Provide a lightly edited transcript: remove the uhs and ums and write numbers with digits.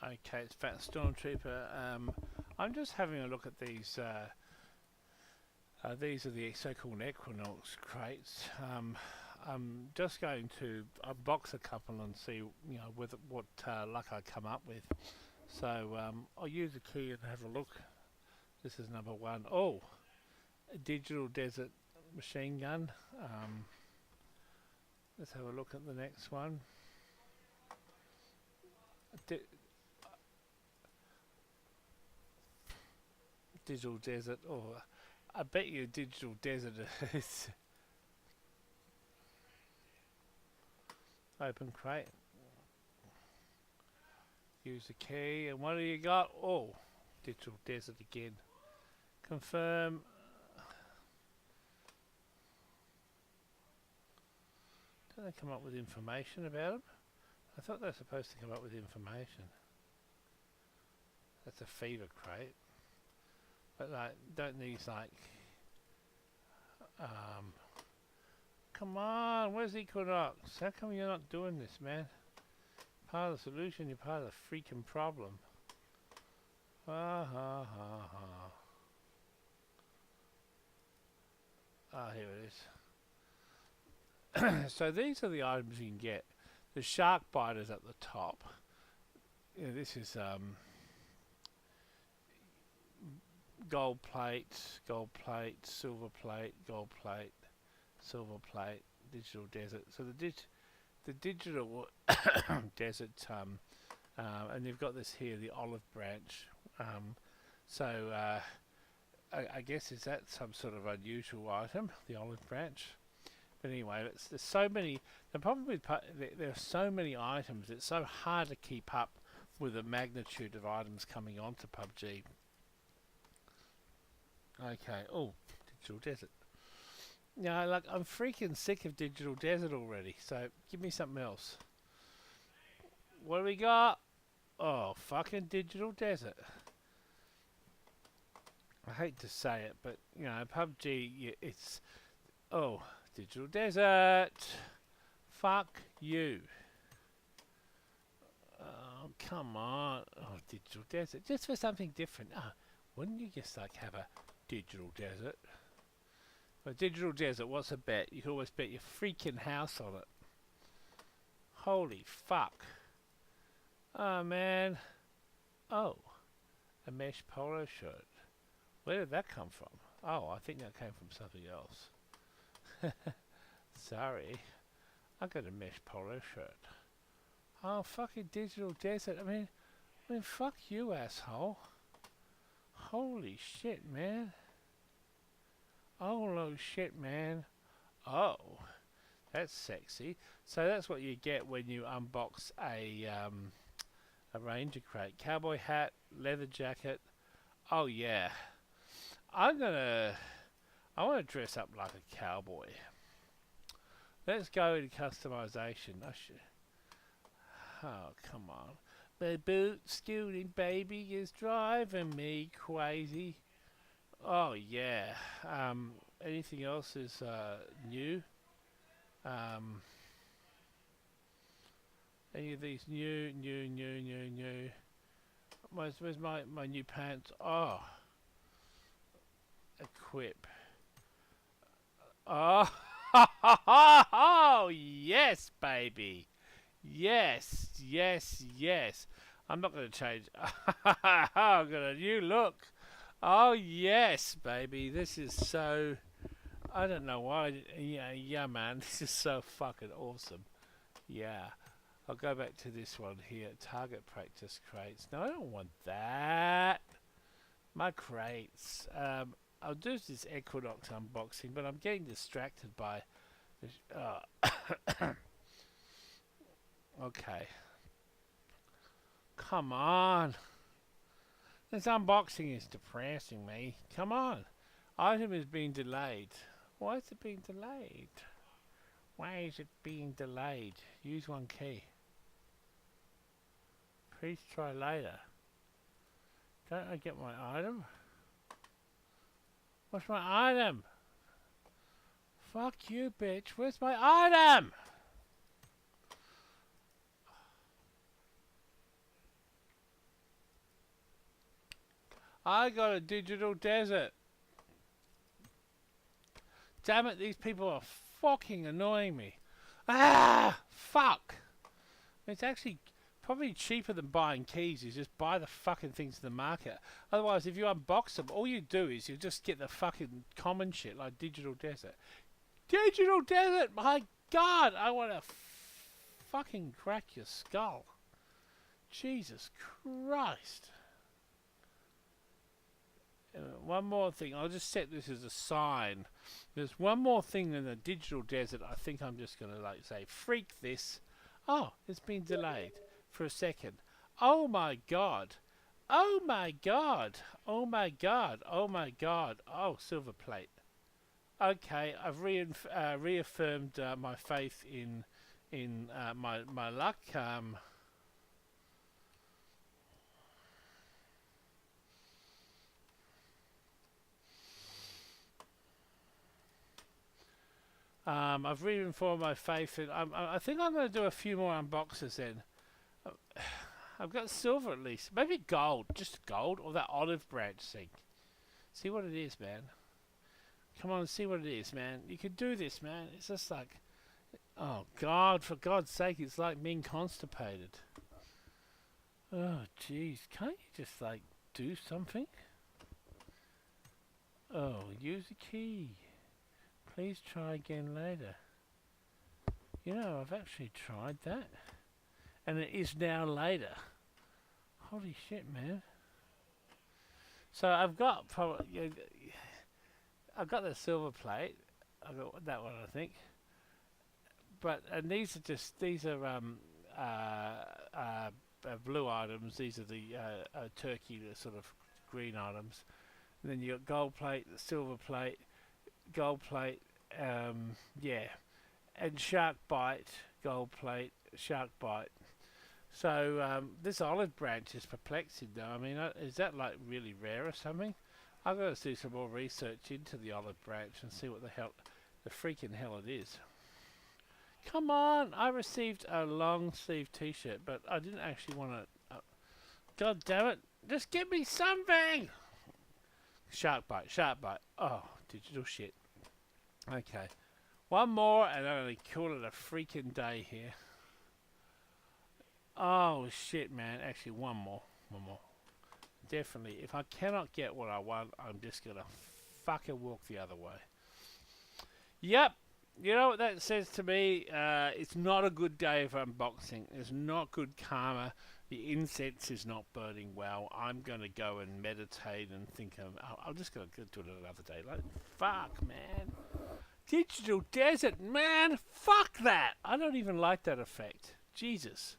Okay, it's Fat Stormtrooper. I'm just having a look at these. These are the so-called Equinox crates. I'm just going to unbox a couple and see, with what luck I come up with. So I'll use the key and have a look. This is number one. Oh, a digital desert machine gun. Let's have a look at the next one. Digital desert. Oh, I bet you digital desert is open crate. Use the key, and what do you got? Oh, digital desert again. Confirm. Don't they come up with information about them? I thought they were supposed to come up with information. That's a fever crate. But like, don't these like... come on, where's Equinox? How come you're not doing this, man? Part of the solution, you're part of the freaking problem. Ha ha ha ha. Ah, here it is. So these are the items you can get. The shark biter's at the top. Yeah, this is gold plate, silver plate, gold plate, silver plate, digital desert. So the digital desert, and you've got this here, the olive branch. I guess is that some sort of unusual item, the olive branch. But anyway, there's so many. The problem with there are so many items. It's so hard to keep up with the magnitude of items coming onto PUBG. Okay. Oh, digital desert. Yeah, like I'm freaking sick of digital desert already. So give me something else. What do we got? Oh, fucking digital desert. I hate to say it, but PUBG. It's digital desert. Fuck you. Oh, come on. Oh, digital desert. Just for something different. Wouldn't you just like have a digital desert? Well, digital desert, what's a bet? You can always bet your freaking house on it. Holy fuck. Oh, man. Oh. A mesh polo shirt. Where did that come from? Oh, I think that came from something else. Sorry. I got a mesh polo shirt. Oh, fucking digital desert. I mean, fuck you, asshole. Holy shit, man. Oh, no shit, man. Oh, that's sexy. So that's what you get when you unbox a Ranger crate. Cowboy hat, leather jacket. Oh, yeah. I want to dress up like a cowboy. Let's go into customization. Oh, come on. My boot scooting baby is driving me crazy. Oh, yeah. Anything else is new? Any of these new? Where's my new pants? Oh. Equip. Oh, oh, yes, baby. Yes. I'm not going to change. I've got a new look. Oh, yes, baby. This is so... I don't know why. Yeah, man. This is so fucking awesome. Yeah. I'll go back to this one here. Target practice crates. No, I don't want that. My crates. I'll do this Equinox unboxing, but I'm getting distracted by this. Okay. Come on. This unboxing is depressing me. Come on. Item is being delayed. Why is it being delayed? Why is it being delayed? Use one key. Please try later. Don't I get my item? What's my item? Fuck you, bitch. Where's my item? I got a digital desert. Damn it, these people are fucking annoying me. Ah, fuck. It's actually probably cheaper than buying keys. You just buy the fucking things in the market. Otherwise, if you unbox them, all you do is you just get the fucking common shit like digital desert. Digital desert, my God, I want to fucking crack your skull. Jesus Christ. One more thing, I'll just set this as a sign. There's one more thing in the digital desert. I think I'm just going to like say, freak this. Oh, it's been delayed for a second. Oh my God. Oh my God. Oh my God. Oh my God. Oh, silver plate. Okay, I've reaffirmed my faith in my luck. I've reinformed my faith in. I think I'm going to do a few more unboxes then. I've got silver at least. Maybe gold. Just gold or that olive branch thing. See what it is, man. Come on, see what it is, man. You can do this, man. It's just like, oh God, for God's sake, it's like being constipated. Oh, jeez. Can't you just like do something? Oh, use a key. Please try again later. You know, I've actually tried that. And it is now later. Holy shit, man. So I've got probably... I've got the silver plate. I've got that one, I think. But and these are blue items. These are the turkey, the sort of green items. And then you got gold plate, the silver plate, gold plate, yeah, and shark bite, gold plate, shark bite. So this olive branch is perplexing though. I mean, is that like really rare or something? I've got to do some more research into the olive branch and see what the freaking hell it is. Come on! I received a long sleeve t-shirt, but I didn't actually want to... God damn it! Just give me something! Shark bite, shark bite. Oh, digital shit. Okay. One more and I'm going to call it a freaking day here. Oh shit, man. Actually, one more. Definitely. If I cannot get what I want, I'm just going to fucking walk the other way. Yep. You know what that says to me? It's not a good day of unboxing. It's not good karma. The incense is not burning well. I'm going to go and meditate and think I'm just going to do it another day. Like, fuck, man. Digital desert, man. Fuck that. I don't even like that effect. Jesus.